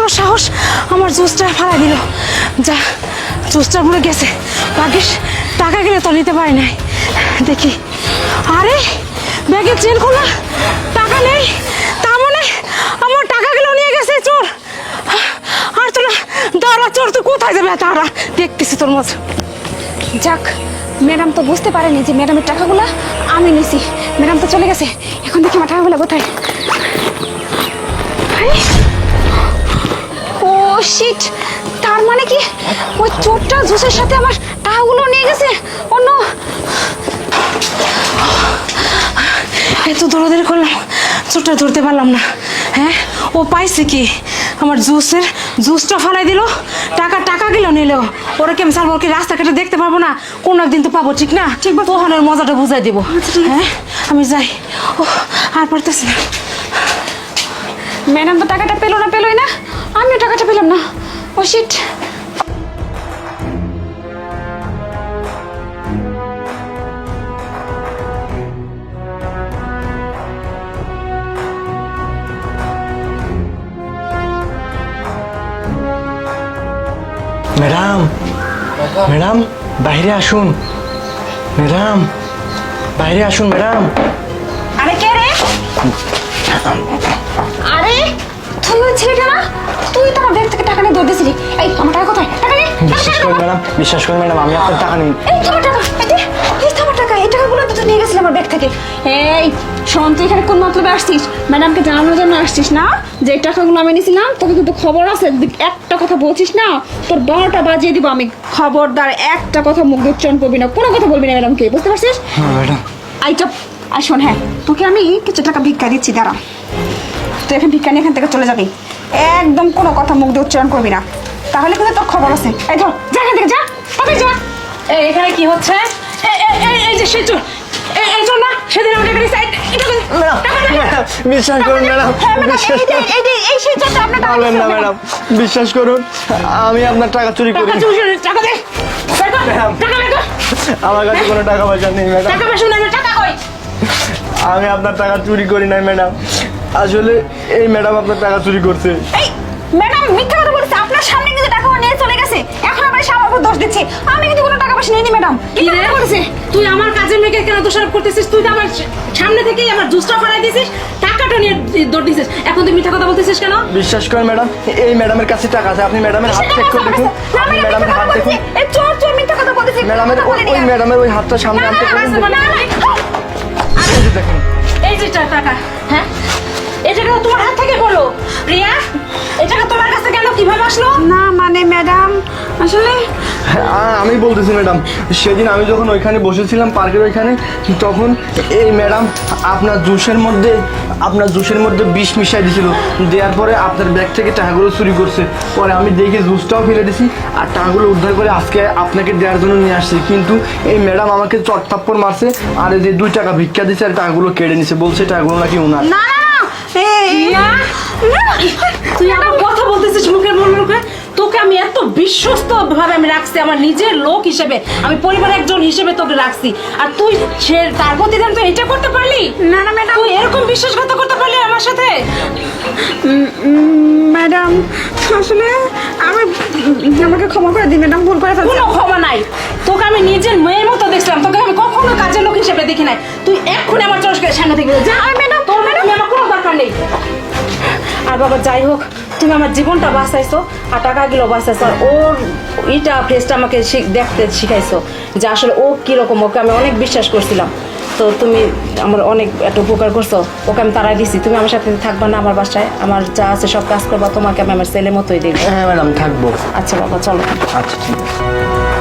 বড় সাহস আমার জুসটা ফালাই দিল। যা, জুসটা পুরো গেছে, ভাগ্যিস টাকা গেলে তো নিতে পারি নাই। দেখি, আরে ব্যাগের চেন খোলা, টাকা নেই, তার মানে আমার টাকাগুলো নিয়ে গেছে চোর। আর তো না, দাঁড়া চোর, তুই কোথায় যাবে? দাঁড়া, দেখতেছি তোর মতো। যাক, ম্যাডাম তো বুঝতে পারেনি যে ম্যাডামের টাকাগুলো আমি নিছি। ম্যাডাম তো চলে গেছে, এখন দেখি আমার টাকাগুলো কোথায়। ও শিট, তার মানে কি ওই চোরটা জুসের সাথে আমার টাকাগুলো নিয়ে গেছে? অন্য এত দৌড়াদৌড়ি করলাম, চোরটা ধরতে পারলাম না। হ্যাঁ, ও পাইছে কি? আমার জুসটা ফালাই দিল, টাকা গেল নিল। ওরা কেমন সারবো? কি রাস্তাঘাটে দেখতে পাবো না? কোন একদিন তো পাবো, ঠিক না? ঠিক, ওখানের মজাটা বুঝাই দিব। হ্যাঁ, আমি যাই। ও আর পারতেছি না। ম্যাডাম তো টাকাটা পেলোই না, আমিও টাকাটা পেলাম না। ও শিট। ম্যাডাম, ম্যাডাম বাইরে আসুন। ম্যাডাম বাইরে আসুন। ম্যাডাম, আরে কে রে? আরে তুই ওই ছেলেটা না? তুই তো আমার ব্যাগ থেকে টাকা নিয়ে দৌড় দিয়েছিলি। এই আমার টাকা কোথায়? টাকা নে। বিশ্বাস করুন ম্যাডাম, বিশ্বাস করুন ম্যাডাম, আমি আপনার টাকা নিই। এই তোমার টাকা, এই তোমার টাকা, এই টাকাগুলো তো তুই নিয়ে গেছিলি আমার ব্যাগ থেকে। এই শোন, তুই এখানে কোন মতলবে আসছিস? ম্যাডামকে জানানোর জন্য আসছিস না যে এই টাকাগুলো আমি নিয়েছিলাম? তোকে কিন্তু খবর আছে, একটা কথা বলছিস না তোর 12টা বাজিয়ে দিব আমি। খবরদার একটা কথা মুখ উচ্চারণ করবি না, কোনো কথা বলবি না ম্যাডামকে, বুঝতে পারছিস? হ্যাঁ ম্যাডাম। আইটা আর শোন, হ্যাঁ তোকে আমি কিছু টাকা ভিক্ষা দিচ্ছি, দাঁড়া। তুই এখন ভিক্ষা নিয়ে এখান থেকে চলে যাবি, একদম কোনো কথা মুখ দিয়ে উচ্চারণ করবি না, তাহলে কিন্তু তোর খবর আছে। এই ধর, যা এখান থেকে, যা তবে যা। এখানে কি হচ্ছে? এই যে সে চোর, এই চোর না? সেদিন আমার টাকা দিয়েছে। বিশ্বাস করুন ম্যাডাম, বিশ্বাস করুন। এই সেই চোরটা আপনার টাকা বলেন না নিয়েছে। ম্যাডাম, বিশ্বাস করুন, আমি আপনার টাকা চুরি করি। টাকা দে, ম্যাডাম, টাকা বের কর। আমার কাছে কোনো টাকা পয়সা নেই ম্যাডাম। টাকা পয়সা নাই, টাকা কই? আমি আপনার টাকা চুরি করি নাই ম্যাডাম, আসলে এই ম্যাডাম আপনার টাকা চুরি করছে। এই ম্যাডাম মিথ্যা কথা বলছে, আপনার সামনে কিন্তু টাকা নিয়ে চলে গেছে, এখন আবার সে আমার উপর দোষ দিচ্ছে। আমি কিন্তু কোনো টাকা পয়সা নিইনি ম্যাডাম। কি রে করেছে? তুই আমার কাজের মেয়েকে কেন দোষারোপ করতেছিস? তুই তো আমার সামনে থেকেই আমার জুসটা ফেলাই দিয়েছিস, টাকাটা নিয়ে দৌড় দিয়েছিস, এখন তুই মিথ্যা কথা বলতেছিস কেন? বিশ্বাস করেন ম্যাডাম, এই ম্যাডামের কাছে টাকা আছে, আপনি ম্যাডামের হাত চেক করে দেখুন। আপনি ম্যাডামের হাত দেখুন, এই চোর মিথ্যা কথা বলতেছে। ম্যাডামের ওই ম্যাডামের ওই হাতটা সামনে আনতে পারেন। এই যে দেখুন, এই যে টাকা, হ্যাঁ এই টাকা তোমার হাত থেকে বলো প্রিয়া, এই টাকা তোমার কাছে কেন, কিভাবে আসলো? না মানে ম্যাডাম, আসলে আমি বলতেছি ম্যাডাম, সেদিন আমি যখন ওইখানে বসেছিলাম পার্কের ওইখানে, তখন এই ম্যাডাম আপনার জুসের মধ্যে বিষ মিশাই দিয়েছিল, দেওয়ার পরে আপনার ব্যাগ থেকে টাকাগুলো চুরি করছে। পরে আমি দেখে জুসটাও ফেলে দিছি আর টাকাগুলো উদ্ধার করে আজকে আপনাকে দেওয়ার জন্য নিয়ে আসছি, কিন্তু এই ম্যাডাম আমাকে চটথাপ্পড় মারছে আর এই যে 2 টাকা ভিক্ষা দিচ্ছে আর টাকাগুলো কেড়ে নিছে, বলছে টাকাগুলো নাকি ওনার। না তুই আমার কথা বলতেছিস মুখের মুখে? তোকে আমি এত বিশ্বস্ত ভাবে আমি রাখছি, আমার নিজের লোক হিসেবে, আমি পরিবারের একজন হিসেবে তোকে রাখছি, আর তুই সে তার প্রতিদিন তুই এটা করতে পারলি? না না ম্যাডাম, তুই এরকম বিশ্বাসঘাত করতে পারলি আমার সাথে? ম্যাডাম আসলে আমাকে ক্ষমা করে দিন ম্যাডাম, ভুল করে ফেলছি। কোনো ক্ষমা নাই, তোকে আমি নিজের মেয়ের মতো দেখছিলাম, তোকে আমি কখনো কাজের লোক হিসেবে দেখি নাই। তুই এক্ষুনি আমার চোখের সামনে থেকে যা। ম্যাডাম, তোর ম্যাডাম আমার কোনো দরকার নেই। আর বাবা যাই হোক, তুমি আমার জীবনটা বাঁচাইছো আর টাকাগুলো বাঁচাইছো, আর ওর ইটা ফেসটা আমাকে দেখতে শিখাইছো যে আসলে ও কিরকম, ওকে আমি অনেক বিশ্বাস করছিলাম। তো তুমি আমার অনেক একটা উপকার করছো, ওকে আমি তাড়াই দিছি। তুমি আমার সাথে থাকবা না আমার বাসায়? আমার যা আছে সব কাজ করবা, তোমাকে আমি আমার ছেলের মতোই দেখবো। হ্যাঁ ম্যাডাম, থাকবো। আচ্ছা বাবা চলো। আচ্ছা ঠিক আছে।